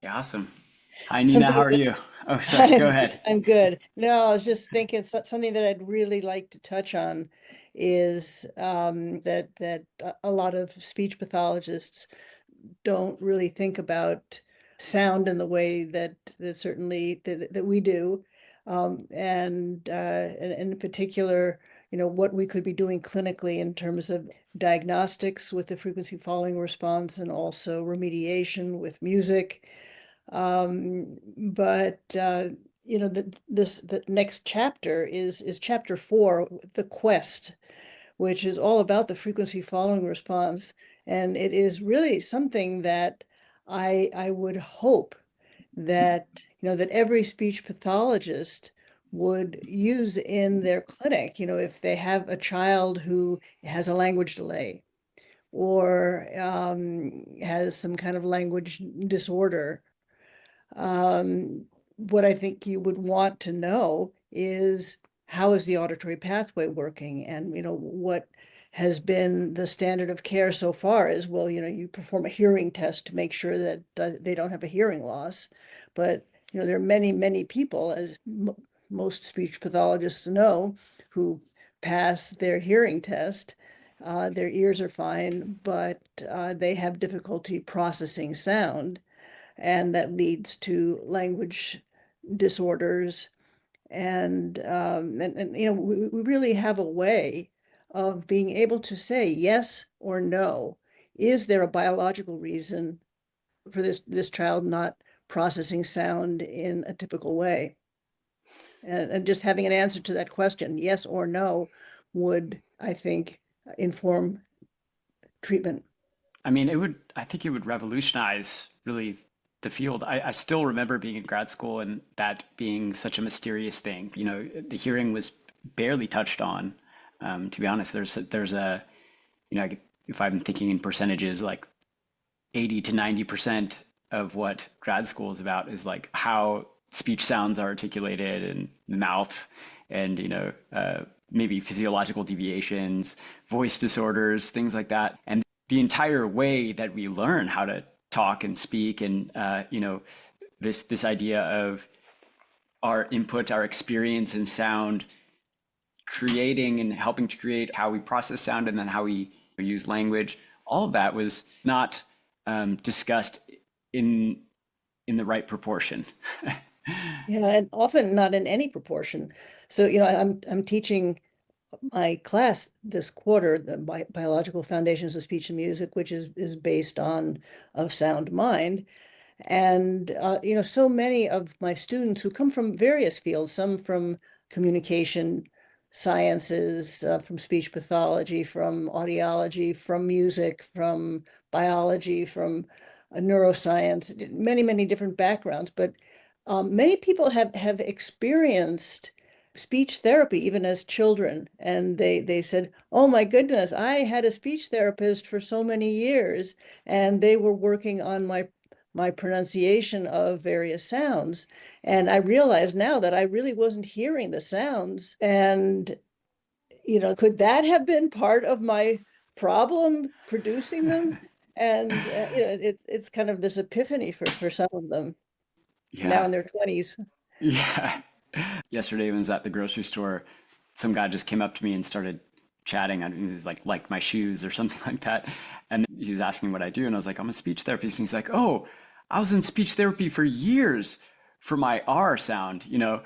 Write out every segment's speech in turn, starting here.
Awesome. Hi, Nina. How Something are that you? Oh, sorry. Go ahead. I'm good. No, I was just thinking something that I'd really like to touch on is that a lot of speech pathologists don't really think about sound in the way that certainly that we do, and in particular, what we could be doing clinically in terms of diagnostics with the frequency following response and also remediation with music. But the next chapter is chapter 4, the quest, which is all about the frequency following response. And it is really something that I would hope that, that every speech pathologist would use in their clinic, if they have a child who has a language delay or has some kind of language disorder. What I think you would want to know is, how is the auditory pathway working? And, what has been the standard of care so far is, well, you perform a hearing test to make sure that they don't have a hearing loss. But, there are many, many people, as most speech pathologists know, who pass their hearing test. Their ears are fine, but they have difficulty processing sound, and that leads to language disorders. And we really have a way of being able to say yes or no. Is there a biological reason for this child not processing sound in a typical way? And just having an answer to that question, yes or no, would, I think, inform treatment. I think it would revolutionize really the field. I still remember being in grad school and that being such a mysterious thing. The hearing was barely touched on. To be honest, there's a, if I'm thinking in percentages, like 80 to 90% of what grad school is about is like how speech sounds are articulated and the mouth and, maybe physiological deviations, voice disorders, things like that. And the entire way that we learn how to talk and speak and, this idea of our input, our experience in sound, creating and helping to create how we process sound and then how we use language, all of that was not discussed in in the right proportion. Yeah, and often not in any proportion. So, I'm teaching my class this quarter, the biological foundations of speech and music, which is based on Of Sound Mind. And so many of my students who come from various fields, some from communication sciences, from speech pathology, from audiology, from music, from biology, from neuroscience, many, many different backgrounds. But many people have experienced speech therapy even as children, and they said, "Oh my goodness, I had a speech therapist for so many years, and they were working on my pronunciation of various sounds. And I realize now that I really wasn't hearing the sounds. And, could that have been part of my problem producing them?" And, it's kind of this epiphany for some of them now Yeah. in their 20s. Yeah. Yesterday when I was at the grocery store, some guy just came up to me and started chatting. I mean, he's like my shoes or something like that. And he was asking what I do. And I was like, I'm a speech therapist. And he's like, oh, I was in speech therapy for years for my R sound. You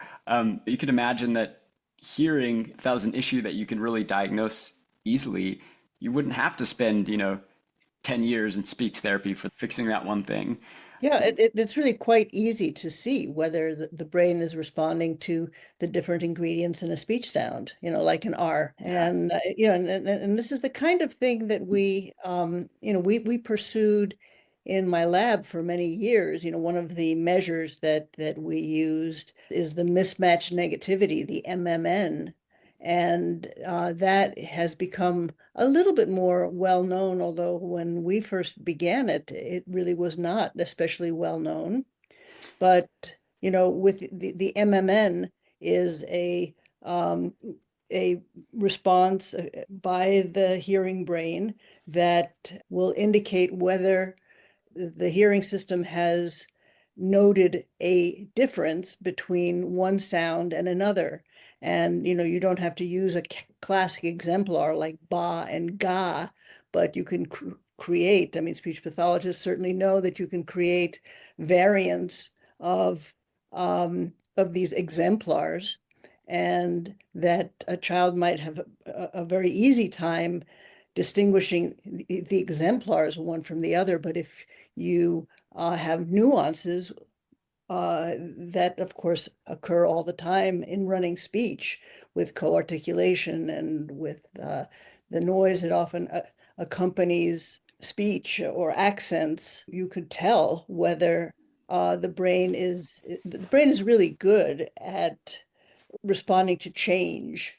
could imagine that hearing, if that was an issue that you can really diagnose easily, you wouldn't have to spend, 10 years in speech therapy for fixing that one thing. Yeah, it's really quite easy to see whether the brain is responding to the different ingredients in a speech sound, like an R. Yeah. And this is the kind of thing that we pursued in my lab for many years. One of the measures that we used is the mismatch negativity, the MMN. And that has become a little bit more well known, although when we first began it, it really was not especially well known. But with the MMN is um, a response by the hearing brain that will indicate whether the hearing system has noted a difference between one sound and another. And, you don't have to use a classic exemplar like ba and ga, but you can create, I mean, speech pathologists certainly know that you can create variants of these exemplars, and that a child might have a very easy time distinguishing the exemplars one from the other. But if you have nuances that, of course, occur all the time in running speech with co-articulation and with the noise that often accompanies speech or accents, you could tell whether the brain is really good at responding to change.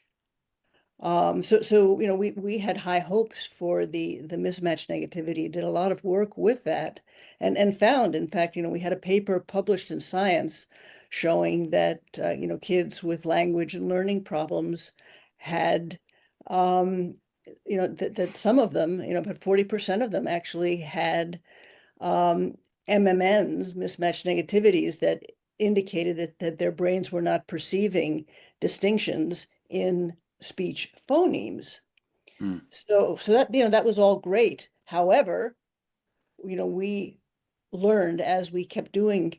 So we had high hopes for the mismatch negativity, did a lot of work with that, and found, in fact, we had a paper published in Science showing that kids with language and learning problems had that some of them, but 40% of them actually had MMNs, mismatch negativities, that indicated that their brains were not perceiving distinctions in speech phonemes. Mm. So that, that was all great. However, we learned as we kept doing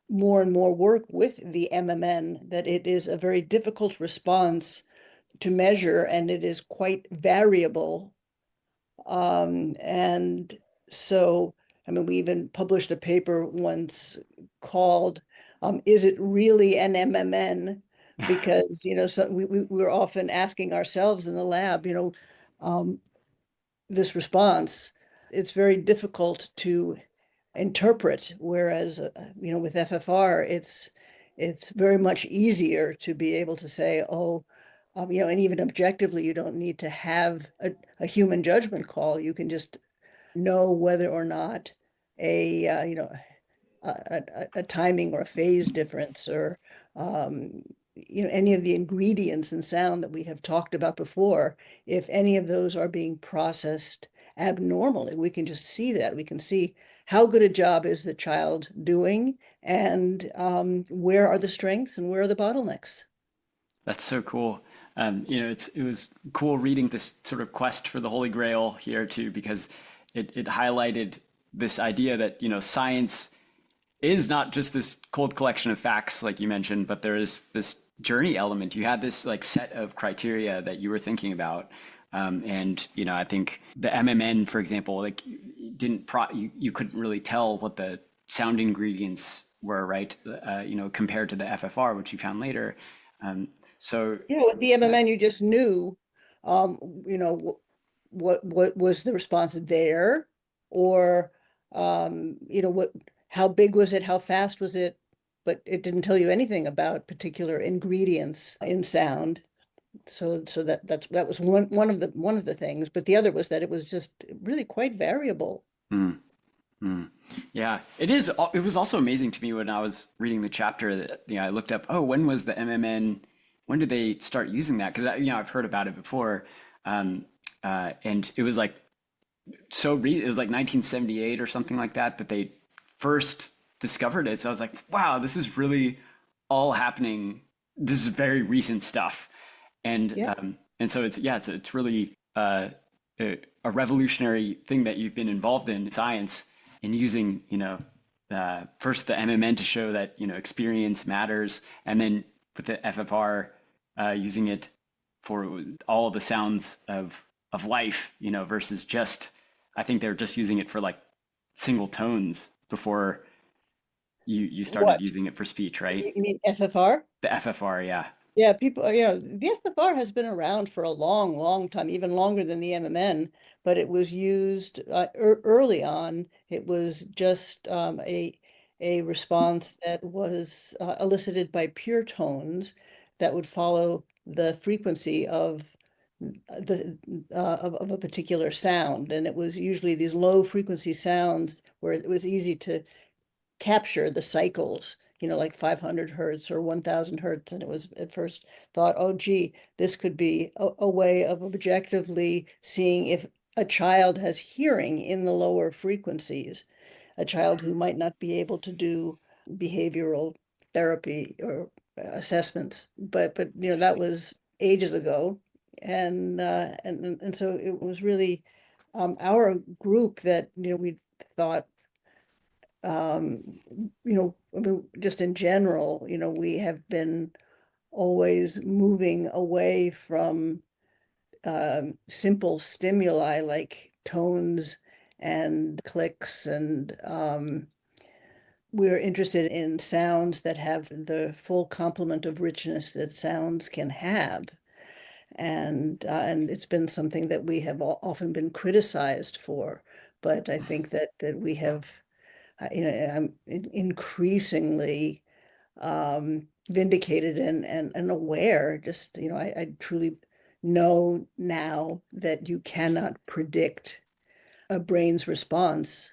more and more work with the MMN that it is a very difficult response to measure, and it is quite variable. And so, I mean, we even published a paper once called, Is It Really an MMN? Because, so we were often asking ourselves in the lab, um, this response, it's very difficult to interpret, whereas, with FFR, it's very much easier to be able to say, oh, and even objectively, you don't need to have a human judgment call. You can just know whether or not a a timing or a phase difference, or any of the ingredients in sound that we have talked about before, if any of those are being processed abnormally, we can just see that. We can see how good a job is the child doing, and where are the strengths and where are the bottlenecks. That's so cool. It was cool reading this sort of quest for the Holy Grail here too, because it highlighted this idea that, science is not just this cold collection of facts, like you mentioned, but there is this journey element. You had this like set of criteria that you were thinking about. And, I think the MMN, for example, like you couldn't really tell what the sound ingredients were, right? Compared to the FFR, which you found later. Um, so With the yeah, MMN, you just knew, um, you know, what was the response there, or how big was it, how fast was it, but it didn't tell you anything about particular ingredients in sound. So that was one of the things, but the other was that it was just really quite variable. mm, mm. Yeah, it is. It was also amazing to me when I was reading the chapter that, I looked up, oh, when was the MMN? When did they start using that? Because, I've heard about it before. And it was like it was like 1978 or something like that that they first discovered it. So I was like, wow, this is really all happening. This is very recent stuff, Yeah. and so it's really a revolutionary thing that you've been involved in science and using first the MMN to show that experience matters, and then with the FFR using it for all the sounds of life, versus just, I think they're just using it for like single tones before you started What? using it for speech, right? You mean FFR? The FFR, yeah. Yeah, people, the FFR has been around for a long, long time, even longer than the MMN, but it was used early on. It was just a response that was elicited by pure tones that would follow the frequency of a particular sound, and it was usually these low frequency sounds where it was easy to capture the cycles, like 500 hertz or 1000 hertz. And it was at first thought, oh, gee, this could be a way of objectively seeing if a child has hearing in the lower frequencies, a child who might not be able to do behavioral therapy or assessments. But that was ages ago, and so it was really our group that we thought I mean, just in general, we have been always moving away from simple stimuli like tones and clicks, and we're interested in sounds that have the full complement of richness that sounds can have. And it's been something that we have often been criticized for, but I think that we have, I'm increasingly vindicated and aware. Just, I truly know now that you cannot predict a brain's response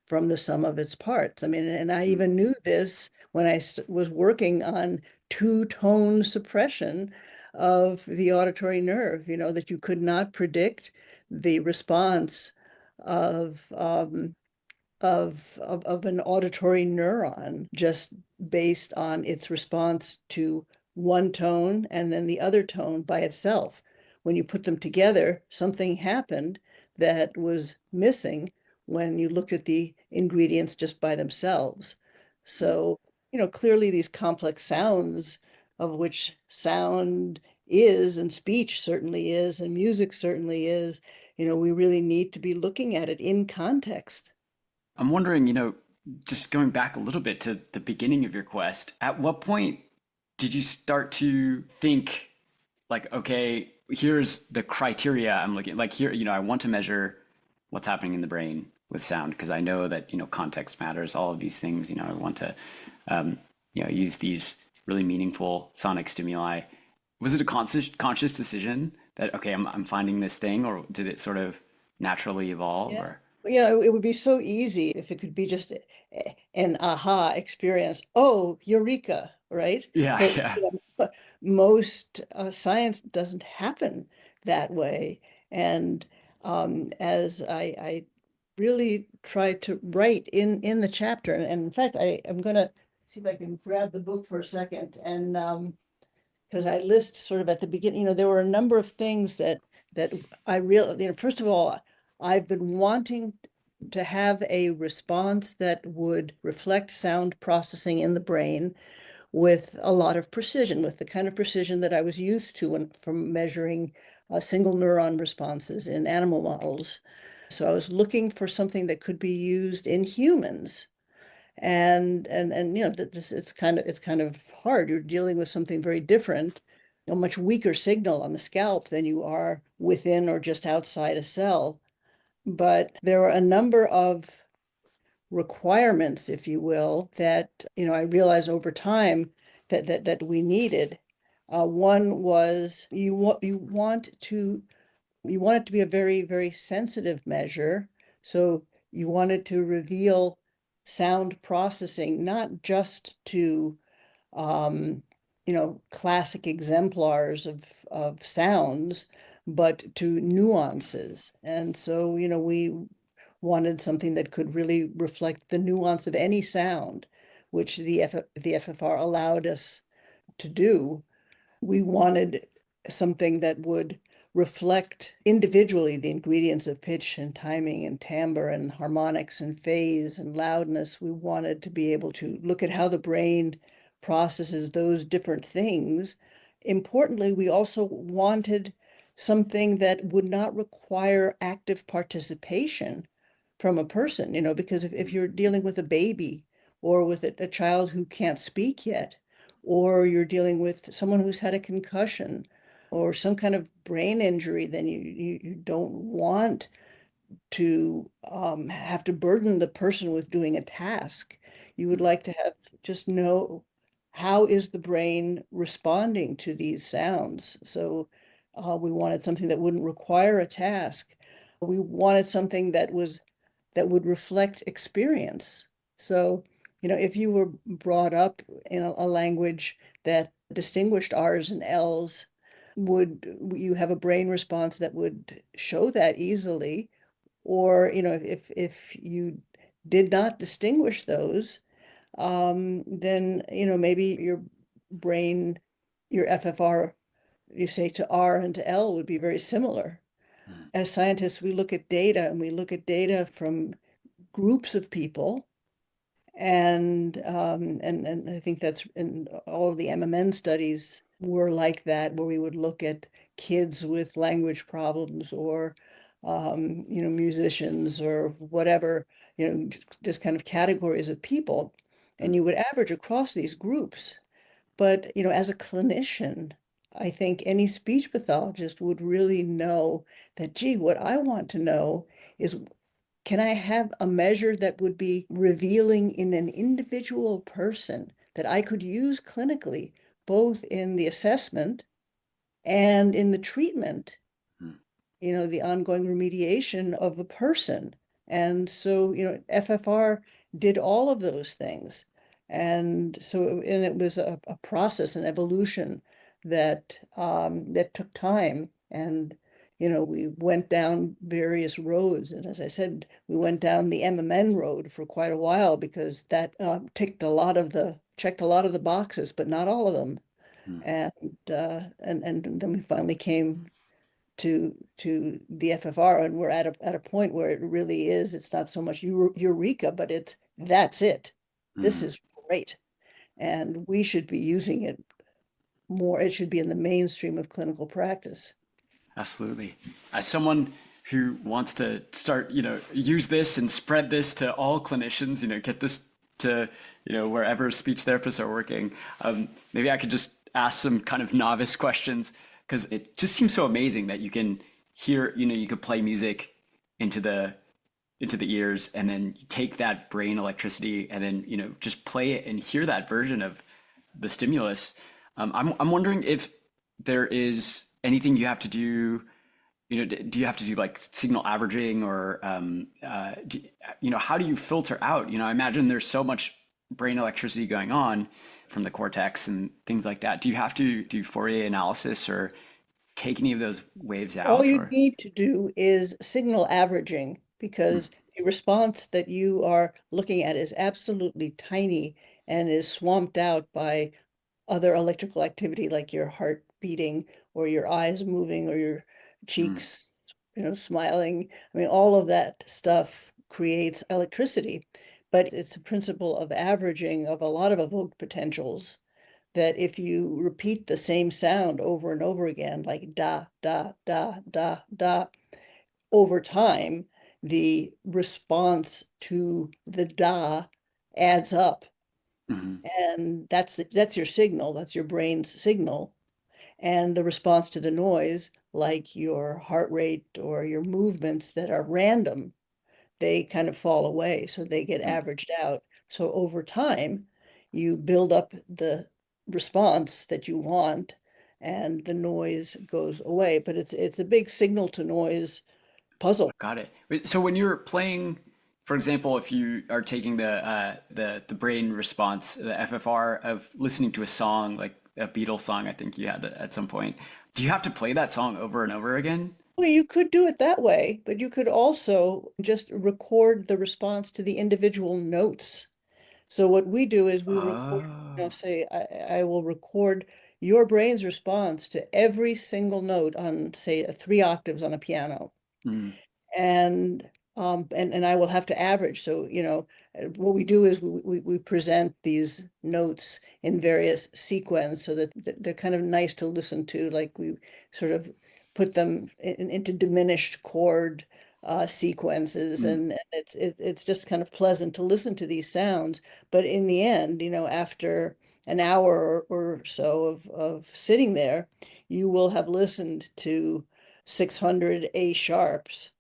from the sum of its parts. I mean, and I even knew this when I was working on two-tone suppression of the auditory nerve, that you could not predict the response of of an auditory neuron just based on its response to one tone and then the other tone by itself. When you put them together, something happened that was missing when you looked at the ingredients just by themselves. So, clearly these complex sounds, of which sound is, and speech certainly is, and music certainly is, we really need to be looking at it in context. I'm wondering, just going back a little bit to the beginning of your quest, at what point did you start to think like, okay, here's the criteria I'm looking like here, I want to measure what's happening in the brain with sound because I know that, context matters, all of these things, I want to, um, use these really meaningful sonic stimuli. Was it a conscious decision that, okay, I'm finding this thing, or did it sort of naturally evolve Yeah. or? Well, it would be so easy if it could be just an aha experience. Oh, eureka, right? Yeah, But yeah. but most science doesn't happen that way. And as I really try to write in the chapter, and in fact, I am going to see if I can grab the book for a second, and because I list sort of at the beginning, there were a number of things that I really, first of all, I've been wanting to have a response that would reflect sound processing in the brain with a lot of precision, with the kind of precision that I was used to from measuring single neuron responses in animal models. So I was looking for something that could be used in humans. And this it's kind of hard. You're dealing with something very different, a much weaker signal on the scalp than you are within or just outside a cell. But there are a number of requirements, if you will, that I realized over time that we needed. One was you want it to be a very, very sensitive measure. So you want it to reveal sound processing, not just to, um, classic exemplars of sounds, but to nuances. And so, we wanted something that could really reflect the nuance of any sound, which the FFR allowed us to do. We wanted something that would reflect individually the ingredients of pitch and timing and timbre and harmonics and phase and loudness. We wanted to be able to look at how the brain processes those different things. Importantly, we also wanted something that would not require active participation from a person, because if you're dealing with a baby or with a child who can't speak yet, or you're dealing with someone who's had a concussion or some kind of brain injury, then you don't want to have to burden the person with doing a task. You would like to have just know how is the brain responding to these sounds. So we wanted something that wouldn't require a task. We wanted something that would reflect experience. So, if you were brought up in a language that distinguished R's and L's, would you have a brain response that would show that easily? Or, if you did not distinguish those, then, maybe your brain, your FFR, you say to R and to L would be very similar. Mm, As scientists, we look at data and we look at data from groups of people. And I think that's in all of the MMN studies were like that, where we would look at kids with language problems or musicians or whatever, just kind of categories of people. mm, And you would average across these groups. But, as a clinician, I think any speech pathologist would really know that, gee, what I want to know is, can I have a measure that would be revealing in an individual person that I could use clinically, both in the assessment and in the treatment, mm, the ongoing remediation of a person. And so, FFR did all of those things. And it was a process, an evolution that took time. And, we went down various roads. And as I said, we went down the MMN road for quite a while because that checked a lot of the boxes, but not all of them. mm. And then we finally came to the FFR, and we're at a point where it really is. It's not so much eureka, but that's it. This Mm. is great, and we should be using it more. It should be in the mainstream of clinical practice. Absolutely. As someone who wants to start, use this and spread this to all clinicians, get this to, wherever speech therapists are working, maybe I could just ask some kind of novice questions because it just seems so amazing that you can hear, you could play music into the ears and then you take that brain electricity and then, just play it and hear that version of the stimulus. I'm wondering if there is anything you have to do, do you have to do like signal averaging or, how do you filter out? I imagine there's so much brain electricity going on from the cortex and things like that. Do you have to do Fourier analysis or take any of those waves All out you or? need to do is signal averaging, Mm, because the response that you are looking at is absolutely tiny and is swamped out by other electrical activity like your heart beating or your eyes moving or your mm, cheeks, smiling. I mean, all of that stuff creates electricity, but it's a principle of averaging of a lot of evoked potentials that if you repeat the same sound over and over again, like da, da, da, da, da, over time, the response to the da adds up. mhm. And that's your signal, that's your brain's signal. And the response to the noise, like your heart rate or your movements that are random, they kind of fall away. So they get Mm. averaged out. So over time, you build up the response that you want and the noise goes away. But it's a big signal to noise puzzle. Got it. So when you're playing, for example, if you are taking the brain response, the FFR of listening to a song like a Beatles song, I think you had at some point, do you have to play that song over and over again? Well, you could do it that way, but you could also just record the response to the individual notes. So what we do is we record, Oh. say, I will record your brain's response to every single note on, say, 3 octaves on a piano. Mm, And and I will have to average. So, what we do is we present these notes in various sequence so that they're kind of nice to listen to. Like we sort of put them into diminished chord sequences, mm. and it's just kind of pleasant to listen to these sounds. But in the end, after an hour or so of sitting there, you will have listened to 600 A sharps,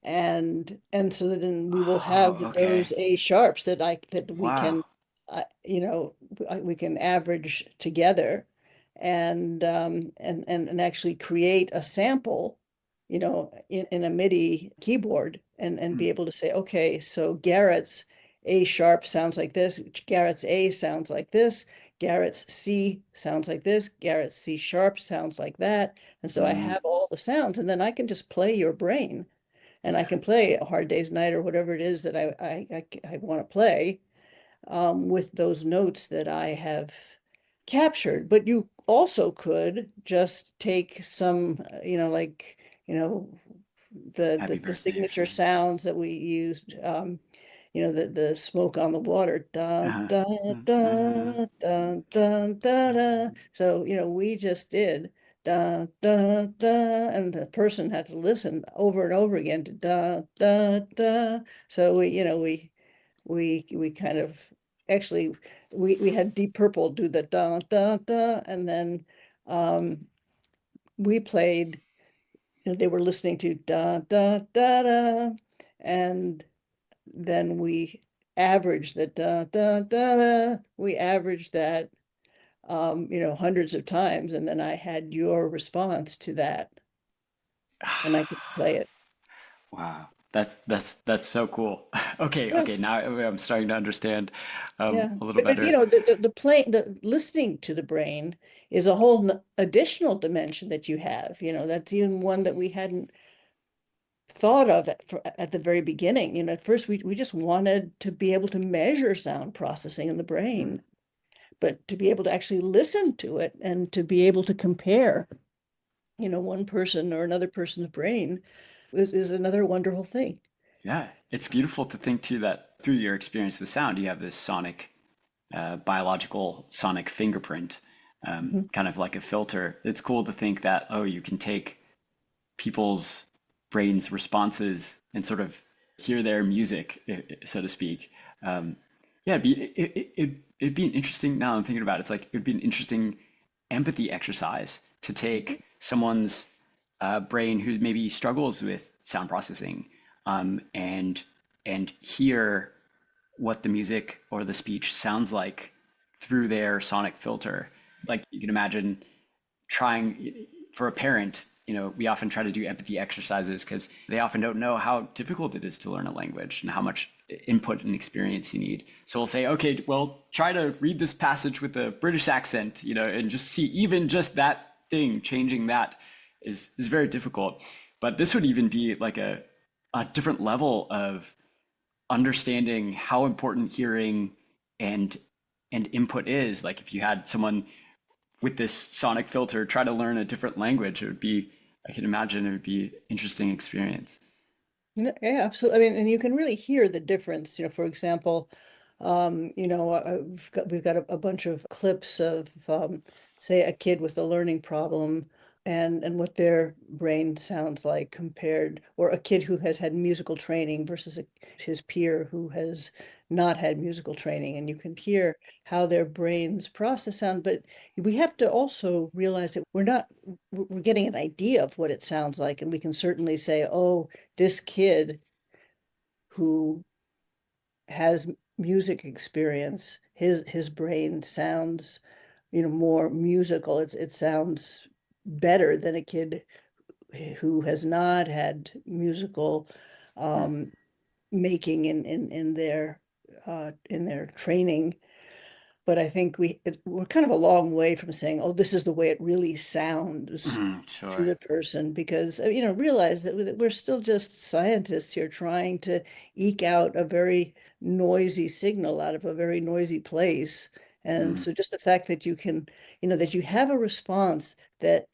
and so then we will have Oh, those okay. A sharps that we Wow. can we can average together, and actually create a sample, in a MIDI keyboard, and Mm, be able to say, okay, so Garrett's A sharp sounds like this, Garrett's A sounds like this, Garrett's C sounds like this, Garrett's C sharp sounds like that. And so I mm, have all the sounds, and then I can just play your brain, and I yeah. can play A Hard Day's Night or whatever it is that I want to play. with those notes that I have captured. But you also could just take some, like, you know, Happy the birthday or signature something. sounds that we used, the smoke on the water, da Uh-huh. da Uh-huh. da da da da da. So, we just did da da da, and the person had to listen over and over again to da da da. So we kind of actually we had Deep Purple do the da da da, and then um we played, they were listening to da da da da, and then we averaged the da da da da. We averaged that hundreds of times, and then I had your response to that, and I could play it. Wow. That's so cool. Okay, Yeah, okay, now I'm starting to understand yeah. a little But better. the listening to the brain is a whole additional dimension that you have. That's even one that we hadn't thought of at the very beginning. At first we just wanted to be able to measure sound processing in the Mm. brain, but to be able to actually listen to it and to be able to compare, one person or another person's brain is another wonderful thing. Yeah, it's beautiful to think too that through your experience with sound, you have this sonic, biological sonic fingerprint, Mhm. kind of like a filter. It's cool to think that, oh, you can take people's brains' responses and sort of hear their music, so to speak. Um, yeah, it'd be an interesting, now I'm thinking about it, it's like, it'd be an interesting empathy exercise to take someone's brain who maybe struggles with sound processing, and hear what the music or the speech sounds like through their sonic filter. Like you can imagine trying for a parent, we often try to do empathy exercises because they often don't know how difficult it is to learn a language and how much input and experience you need. So we'll say, okay, well, try to read this passage with a British accent, and just see even just that thing, changing that is very difficult. But this would even be like a different level of understanding how important hearing and input is. Like if you had someone with this sonic filter try to learn a different language, it would be, I can imagine it would be an interesting experience. Yeah, absolutely. I mean, and you can really hear the difference. For example, we've got a bunch of clips of, say, a kid with a learning problem, and what their brain sounds like compared, or a kid who has had musical training versus his peer who has not had musical training, and you can hear how their brains process sound. But we have to also realize that we're getting an idea of what it sounds like, and we can certainly say, oh, this kid who has music experience, his brain sounds, more musical. It sounds better than a kid who has not had musical Hmm. um, making in their training. But I think we're kind of a long way from saying, oh, this is the way it really sounds to Sure. the person, because realize that we're still just scientists here trying to eke out a very noisy signal out of a very noisy place. And Hmm. so just the fact that you can, that you have a response that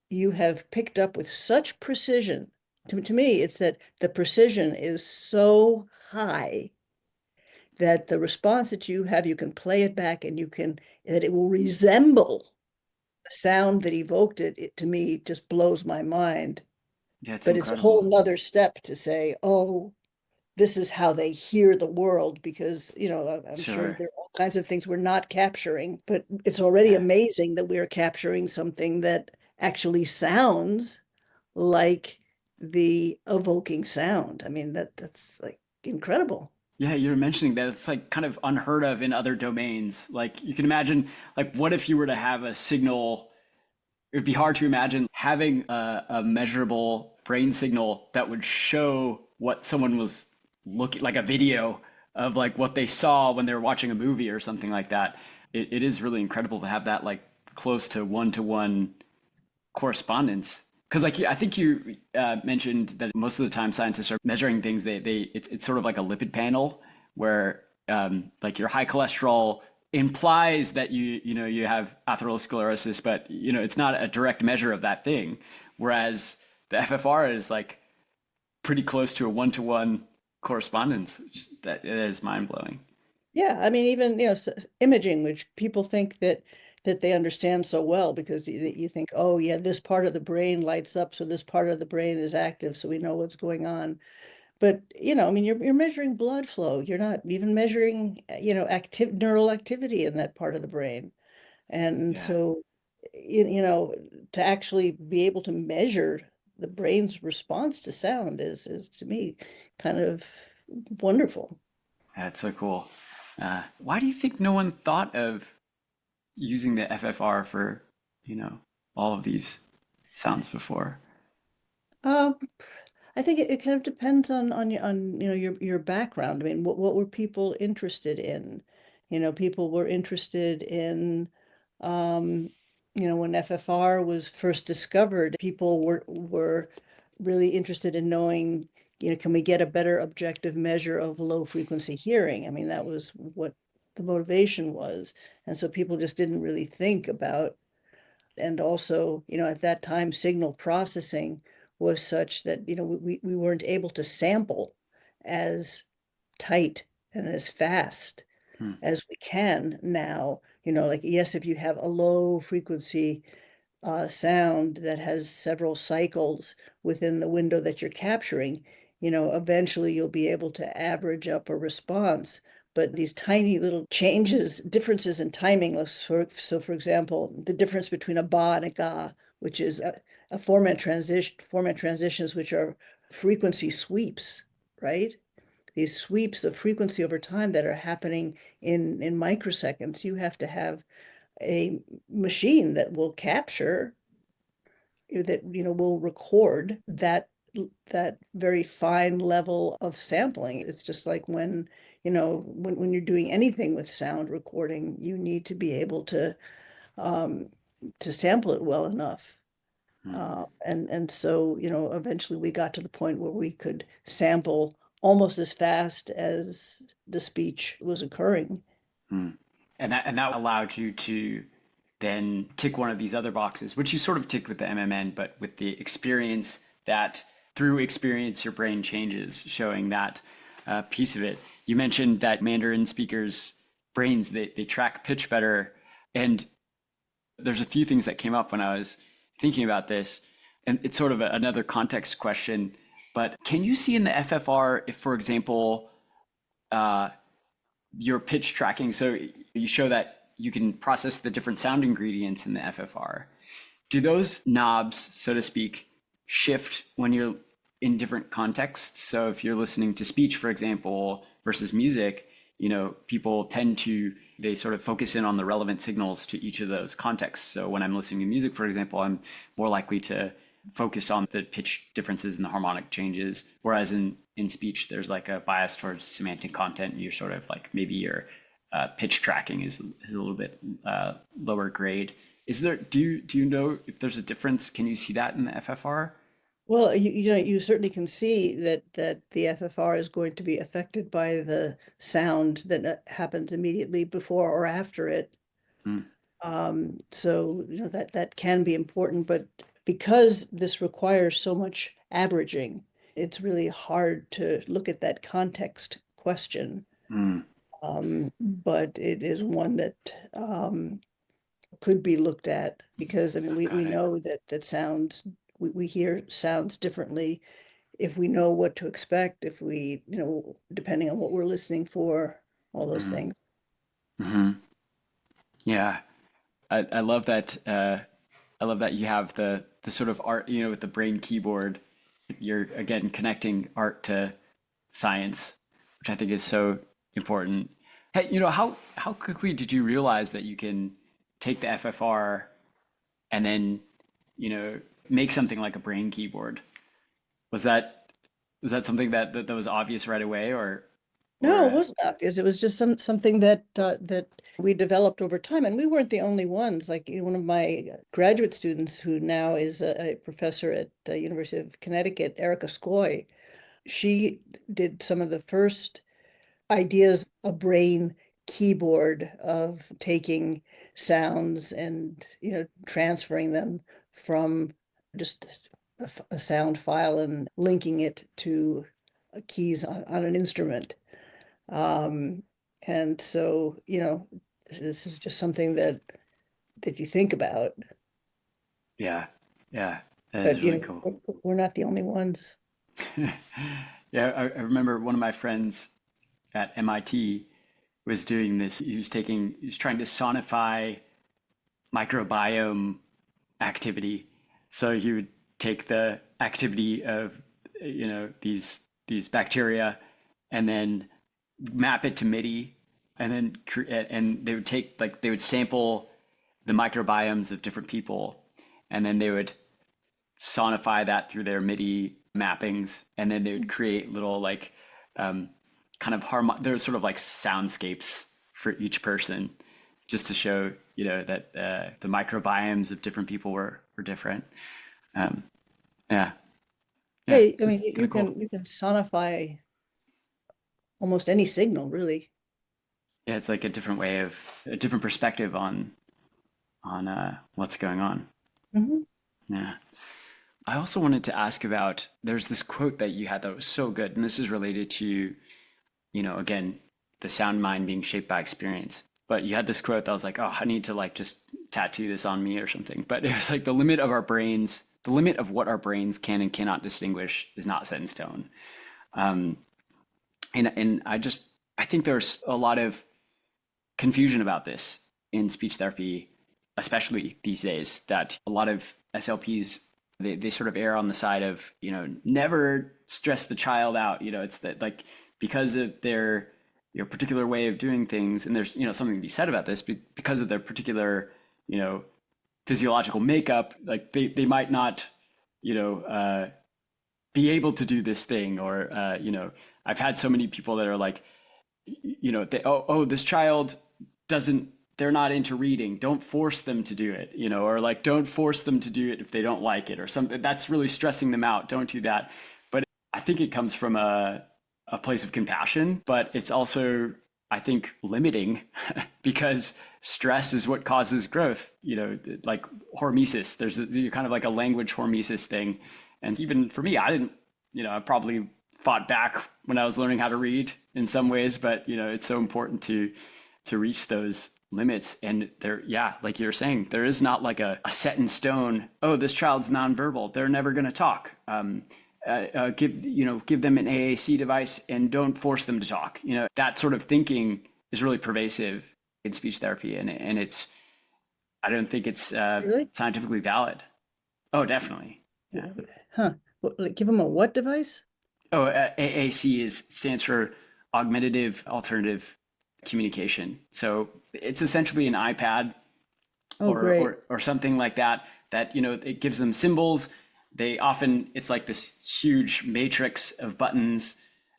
you have picked up with such precision. To me, it's that the precision is so high that the response that you have, you can play it back, and that it will resemble the sound that evoked it. It to me just blows my mind. Yeah, it's But it's a incredible. whole nother step to say, oh, this is how they hear the world, because I'm sure Sure. there are all kinds of things we're not capturing, but it's already Yeah. amazing that we're capturing something that actually sounds like the evoking sound. I mean, that's like incredible. Yeah, you're mentioning that it's like kind of unheard of in other domains. Like you can imagine, like what if you were to have a signal, it would be hard to imagine having a measurable brain signal that would show what someone was looking, like a video of like what they saw when they were watching a movie or something like that. It is really incredible to have that like close to one correspondence. Because like I think you mentioned that most of the time scientists are measuring things. It's sort of like a lipid panel where like your high cholesterol implies that you have atherosclerosis, but it's not a direct measure of that thing. Whereas the FFR is like pretty close to a one-to-one correspondence, which that is mind-blowing. Yeah, I mean, even imaging, which people think that they understand so well because you think, oh yeah, this part of the brain lights up, so this part of the brain is active, so we know what's going on. But I mean, you're measuring blood flow. You're not even measuring, active neural activity in that part of the brain. And Yeah, so, to actually be able to measure the brain's response to sound is to me kind of wonderful. that's so cool. Why do you think no one thought of using the FFR for, you know, all of these sounds before? Um, I think it kind of depends on your background. I mean, what were people interested in? People were interested in um, when FFR was first discovered, people were really interested in knowing, can we get a better objective measure of low frequency hearing? I mean, that was what the motivation was. And so people just didn't really think about, and also, at that time, signal processing was such that, we weren't able to sample as tight and as fast Hmm, as we can now. Like, yes, if you have a low frequency sound that has several cycles within the window that you're capturing, eventually you'll be able to average up a response. But these tiny little changes, differences in timing, so for example, the difference between a ba and a ga, which is a format transitions, which are frequency sweeps, right? These sweeps of frequency over time that are happening in microseconds. You have to have a machine that will capture, that will record that very fine level of sampling. It's just like when you're doing anything with sound recording, you need to be able um, to sample it well enough. hmm, And so eventually we got to the point where we could sample almost as fast as the speech was occurring. hmm. And that allowed you to then tick one of these other boxes, which you sort of ticked with the MMN, but with the experience that through experience your brain changes, showing that piece of it. You mentioned that Mandarin speakers' brains they track pitch better, and there's a few things that came up when I was thinking about this, and it's sort of another context question. But can you see in the FFR if, for example, uh, your pitch tracking. So you show that you can process the different sound ingredients in the FFR. Do those knobs, so to speak, shift when you're in different contexts? So if you're listening to speech, for example, versus music, people tend to they sort of focus in on the relevant signals to each of those contexts. So when I'm listening to music, for example, I'm more likely to focus on the pitch differences and the harmonic changes. Whereas in speech, there's like a bias towards semantic content. You're sort of like maybe your pitch tracking is a little bit lower grade. Is there do you know if there's a difference? Can you see that in the FFR? Well, you certainly can see that the FFR is going to be affected by the sound that happens immediately before or after it. Mm, So that can be important, but because this requires so much averaging, it's really hard to look at that context question. mm, But it is one that could be looked at because I mean we got it. know that sounds, we hear sounds differently if we know what to expect, if we, depending on what we're listening for, all those Mm, things. hmm. Yeah, I love that. I love that you have the sort of art, with the brain keyboard. You're again connecting art to science, which I think is so important. Hey, how quickly did you realize that you can take the FFR and then, you know, make something like a brain keyboard? Was that was that something that was obvious right away, or No, it wasn't obvious. It was just something that we developed over time, and we weren't the only ones. Like one of my graduate students, who now is a professor at the University of Connecticut, Erica Skoy, she did some of the first. ideas, a brain keyboard of taking sounds and, transferring them from just a sound file and linking it to keys on an instrument. Um, and so, this is just something that you think about, Yeah. Yeah. That is but really cool. we're not the only ones. Yeah, I remember one of my friends at MIT was doing this. He was trying to sonify microbiome activity. So he would take the activity of, these bacteria and then map it to MIDI, and then and they would take, like, they would sample the microbiomes of different people, and then they would sonify that through their MIDI mappings, and then they would create little, like, um, kind of there's sort of like soundscapes for each person, just to show, that the microbiomes of different people were different. Um, yeah, Yeah, yeah, I mean, just kind of cool. you can sonify almost any signal, really. Yeah, it's like a different perspective on what's going on. Hmm. Yeah. I also wanted to ask about, there's this quote that you had that was so good, and this is related to, again, the sound mind being shaped by experience. But you had this quote that was like, oh, I need to, like, just tattoo this on me or something. But it was like, the limit of what our brains can and cannot distinguish is not set in stone. Um, and I think there's a lot of confusion about this in speech therapy, especially these days, that a lot of SLPs, they sort of err on the side of, never stress the child out. It's that, like, because of their particular way of doing things, and there's, something to be said about this, because of their particular, you know, physiological makeup, like they might not, you know, be able to do this thing, or I've had so many people that are like, this child doesn't, they're not into reading, don't force them to do it, or like, don't force them to do it if they don't like it, or something that's really stressing them out, don't do that. But I think it comes from a place of compassion, but it's also, I think, limiting because stress is what causes growth, like hormesis. There's kind of like a language hormesis thing. And even for me, I didn't, I probably fought back when I was learning how to read in some ways, but it's so important to reach those limits. And there, yeah, like you're saying, there is not like a set in stone, oh, this child's nonverbal, they're never going to talk. Give them an AAC device and don't force them to talk. That sort of thinking is really pervasive in speech therapy, and it's, I don't think it's Really? scientifically valid. Oh, definitely. Yeah. Huh. Like, give them a what device? Oh, AAC stands for Augmentative Alternative Communication. So it's essentially an iPad Oh, or great. something like that. That it gives them symbols. They often, it's like this huge matrix of buttons.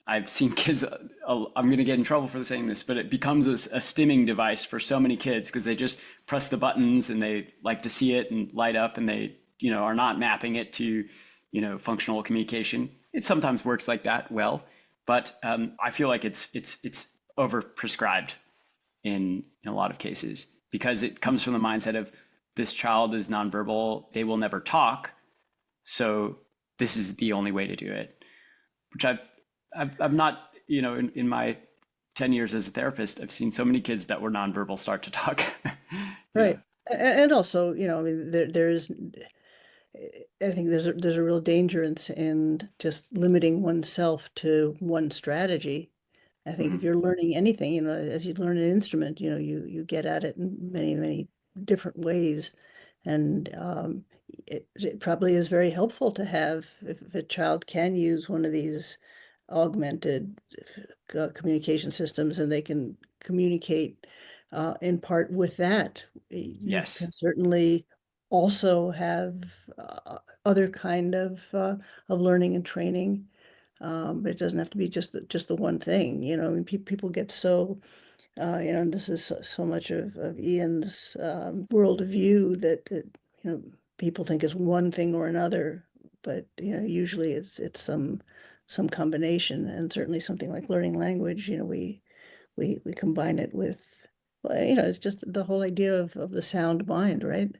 I've seen kids. I'm going to get in trouble for saying this, but it becomes a stimming device for so many kids because they just press the buttons and they like to see it and light up, and they are not mapping it to functional communication. It sometimes works like that well, but I feel like it's overprescribed in a lot of cases because it comes from the mindset of, this child is nonverbal, they will never talk, so this is the only way to do it. Which I've not, in my 10 years as a therapist, I've seen so many kids that were nonverbal start to talk. Right. And also, I mean, there is, I think there's a real danger in just limiting oneself to one strategy. I think if Mhm. you're learning anything, as you learn an instrument, you get at it in many, many different ways. And it probably is very helpful to have, if a child can use one of these augmented communication systems and they can communicate in part with that. You Yes. can certainly also have other kind of learning and training, but it doesn't have to be just the one thing. I mean, people get so and this is so much of Ian's worldview that people think is one thing or another, but usually it's some combination, and certainly something like learning language. we combine it with, well, it's just the whole idea of the sound mind, right?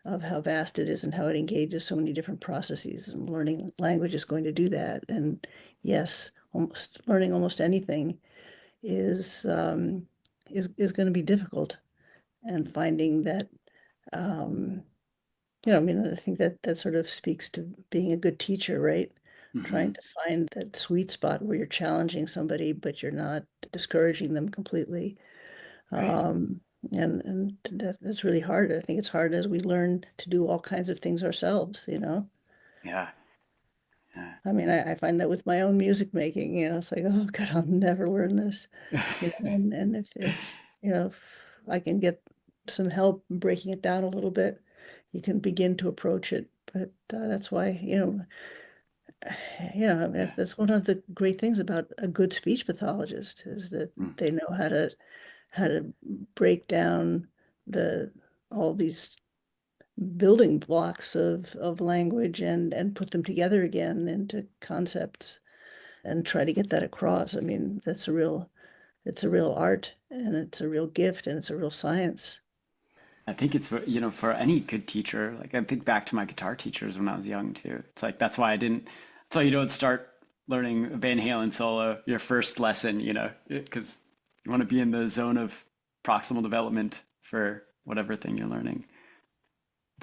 Of how vast it is and how it engages so many different processes. And learning language is going to do that. And yes, almost learning almost anything is is going to be difficult. And finding that, um, I mean, I think that that sort of speaks to being a good teacher, right? Trying Hmm. to find that sweet spot where you're challenging somebody, but you're not discouraging them completely. Right. Um, and that's really hard. I think it's hard as we learn to do all kinds of things ourselves. Yeah. Yeah. I mean, I find that with my own music making, it's like, oh God, I'll never learn this. And if I can get some help breaking it down a little bit, you can begin to approach it. But that's why, Yeah. that's one of the great things about a good speech pathologist is that Mm. they know how to break down the all these building blocks of language and put them together again into concepts and try to get that across. I mean, it's a real art and it's a real gift and it's a real science. I think it's for any good teacher. Like I think back to my guitar teachers when I was young too. It's like that's why I didn't. That's why you don't start learning a Van Halen solo your first lesson. Because you want to be in the zone of proximal development for whatever thing you're learning.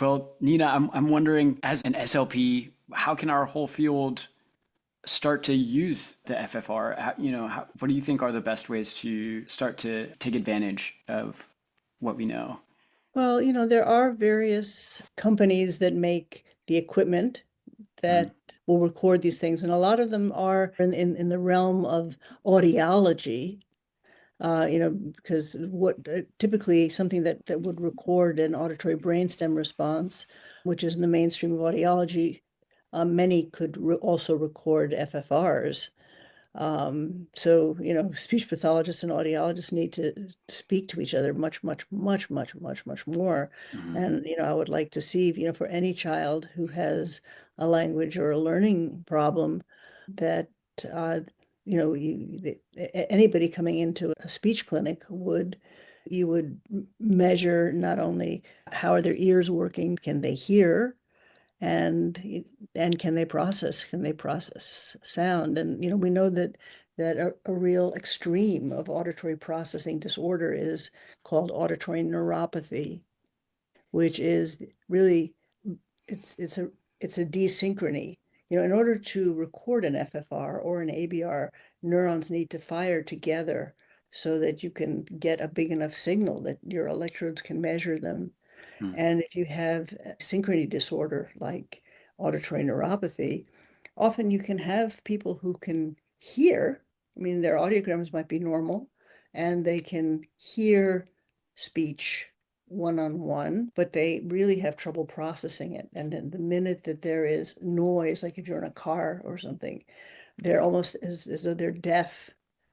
Well, Nina, I'm wondering, as an SLP, how can our whole field start to use the FFR? What do you think are the best ways to start to take advantage of what we know? Well, there are various companies that make the equipment Mm, that will record these things, and a lot of them are in the realm of audiology. Because what typically something that would record an auditory brainstem response, which is in the mainstream of audiology, many could also record FFRs. So, speech pathologists and audiologists need to speak to each other much, much, much, much, much, much more. mhm, And, I would like to see, for any child who has a language or a learning problem that, uh, anybody coming into a speech clinic you would measure not only how are their ears working, can they hear? and and can they process sound? And we know that a real extreme of auditory processing disorder is called auditory neuropathy, which is really it's it's a desynchrony. In order to record an FFR or an ABR, neurons need to fire together so that you can get a big enough signal that your electrodes can measure them. mm, And if you have a synchrony disorder like auditory neuropathy, often you can have people who can hear. I mean, their audiograms might be normal and they can hear speech one on one, but they really have trouble processing it. And then the minute that there is noise, like if you're in a car or something, they're almost as though they're deaf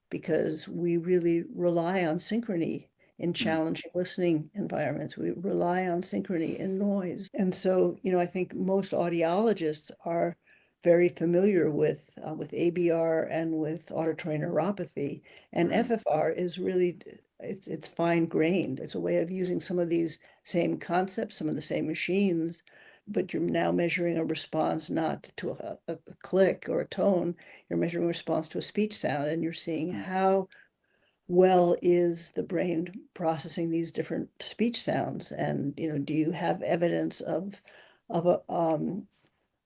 because we really rely on synchrony in mm, challenging listening environments. We rely on synchrony in noise. And so, I think most audiologists are very familiar with ABR and with auditory neuropathy. And mhm, FFR is really it's fine grained. It's a way of using some of these same concepts, some of the same machines, but you're now measuring a response not to a click or a tone. You're measuring a response to a speech sound, and you're seeing mm, how well is the brain processing these different speech sounds, and do you have evidence of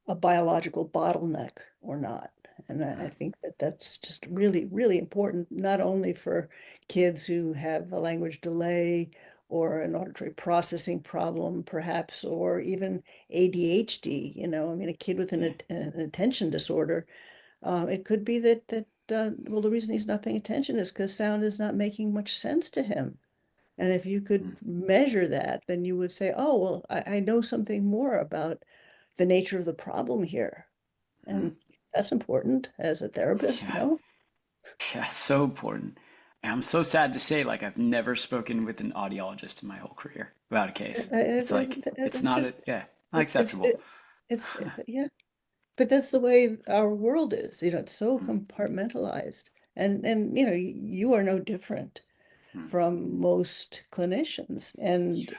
a biological bottleneck or not? And I mm, think that that's just really, really important, not only for kids who have a language delay or an auditory processing problem, perhaps, or even ADHD. I mean, a kid with yeah, an attention disorder, it could be that well, the reason he's not paying attention is because sound is not making much sense to him. And if you could mm, measure that, then you would say, oh, well, I know something more about the nature of the problem here. mm. And that's important as a therapist, Yeah, no? yeah, so important. And I'm so sad to say, like, I've never spoken with an audiologist in my whole career about a case. It's like, it's It's not, just, yeah, not it, it's, acceptable. it, yeah. But that's the way our world is. It's so Mm, compartmentalized. And you are no different Hmm. from most clinicians. And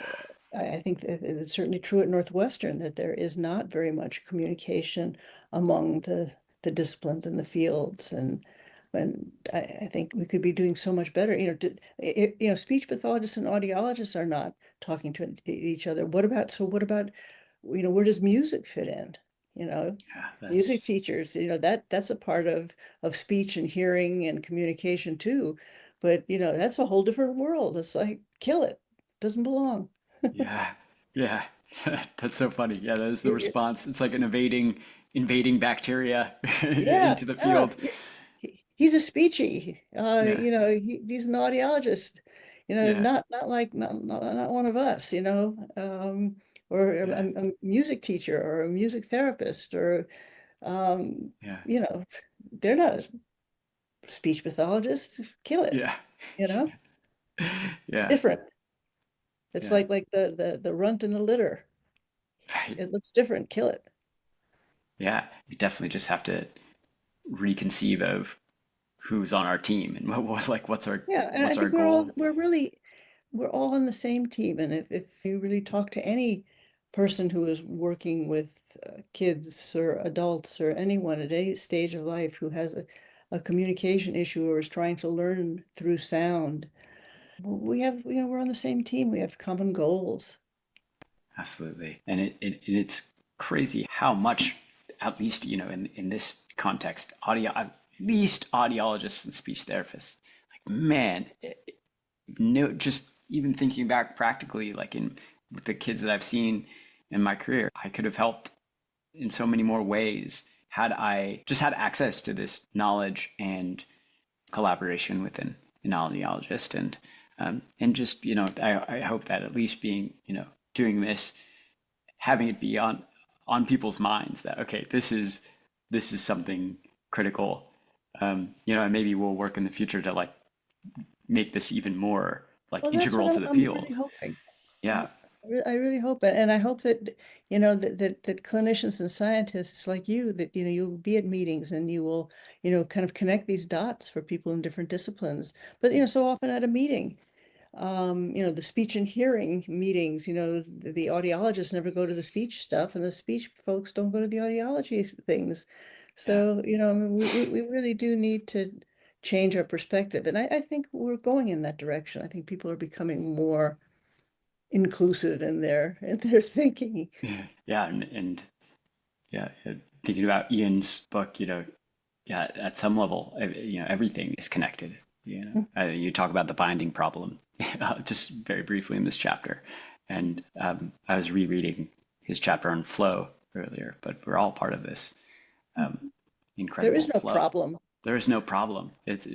I think that it's certainly true at Northwestern that there is not very much communication among the disciplines and the fields. And I think we could be doing so much better. Speech pathologists and audiologists are not talking to each other. What about, where does music fit in? You know, Yeah, that's music just, teachers, that's a part of speech and hearing and communication too. But that's a whole different world. It's like, kill it. Doesn't belong. yeah, yeah. That's so funny. Yeah, that is the You're- response. It's like an invading bacteria yeah, into the field. he's a speechy. Yeah, He's an audiologist. yeah, Not one of us. Or yeah, a music teacher or a music therapist or um, yeah, you know, they're not a speech pathologist. Kill it. yeah, You know, yeah, different. It's yeah. like the runt in the litter. Right. It looks different. Kill it. Yeah, you definitely just have to reconceive of who's on our team and like Yeah, and I what's our think we're all goal. we're all on the same team. And if you really talk to any person who is working with kids or adults or anyone at any stage of life who has a communication issue or is trying to learn through sound, we're on the same team. We have common goals. Absolutely. And it's crazy how much, at least, in this context, at least audiologists and speech therapists, like, man, no, just even thinking back practically, like with the kids that I've seen in my career, I could have helped in so many more ways had I just had access to this knowledge and collaboration with an audiologist. And just, I hope that at least being, doing this, having it be on people's minds that, okay, this is something critical. And maybe we'll work in the future to like make this even more like Well, that's what integral to the I'm really field. hoping. Yeah, I really hope it. And I hope that, that clinicians and scientists like you, that, you'll be at meetings and you will, kind of connect these dots for people in different disciplines. But, so often at a meeting, the speech and hearing meetings, the audiologists never go to the speech stuff and the speech folks don't go to the audiology things. yeah, So, I mean, we really do need to change our perspective. And I think we're going in that direction. I think people are becoming more inclusive in their thinking. yeah, and yeah, thinking about Ian's book, yeah, at some level, everything is connected. You talk about the binding problem, just very briefly in this chapter, and I was rereading his chapter on flow earlier, but we're all part of this There is incredible no flow. problem. There is no problem. It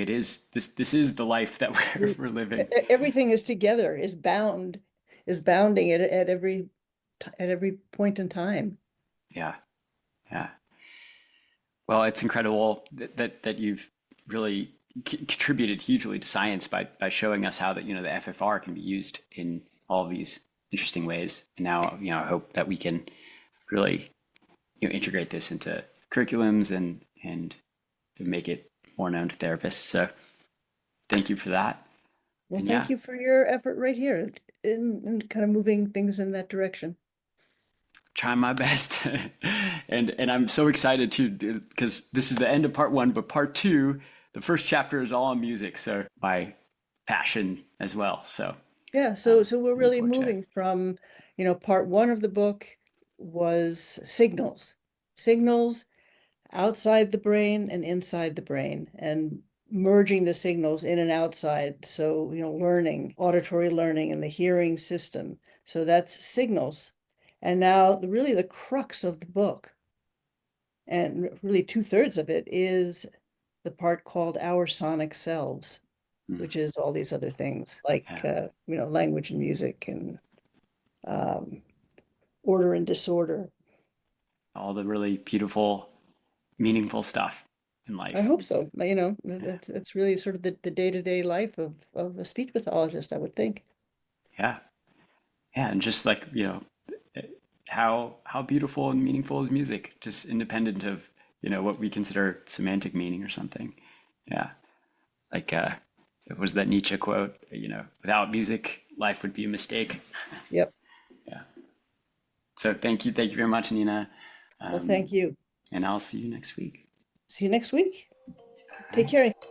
is this. This is the life that we're We, we're living. everything is together, is bounding at every point in time. Yeah, yeah. Well, it's incredible that you've really contributed hugely to science by showing us how that the FFR can be used in all of these interesting ways. And now I hope that we can really integrate this into curriculums and to make it more known to therapists. So thank you for that. Well, And yeah, thank you for your effort right here in kind of moving things in that direction. trying my best. And I'm so excited too because this is the end of part one, but part two, the first chapter is all on music, so my passion as well. So Yeah, so we're looking really forward to it. moving from, part one of the book was signals. Signals outside the brain and inside the brain and merging the signals in and outside. So, learning, auditory learning and the hearing system. So that's signals. And now really the crux of the book, and really two-thirds of it is the part called our sonic selves, Mm, which is all these other things like, yeah, language and music and um, order and disorder. all the really beautiful, meaningful stuff in I life. hope so. Yeah, That's really sort of the day-to-day life of a speech pathologist, I would think. yeah, yeah, and just like how beautiful and meaningful is music, just independent of what we consider semantic meaning or something. Yeah. Like, it was that Nietzsche quote, without music, life would be a mistake. Yep. Yeah. So thank you very much, Nina. Well, thank Um, you. and I'll see you next week. See you next week. Take Bye. care.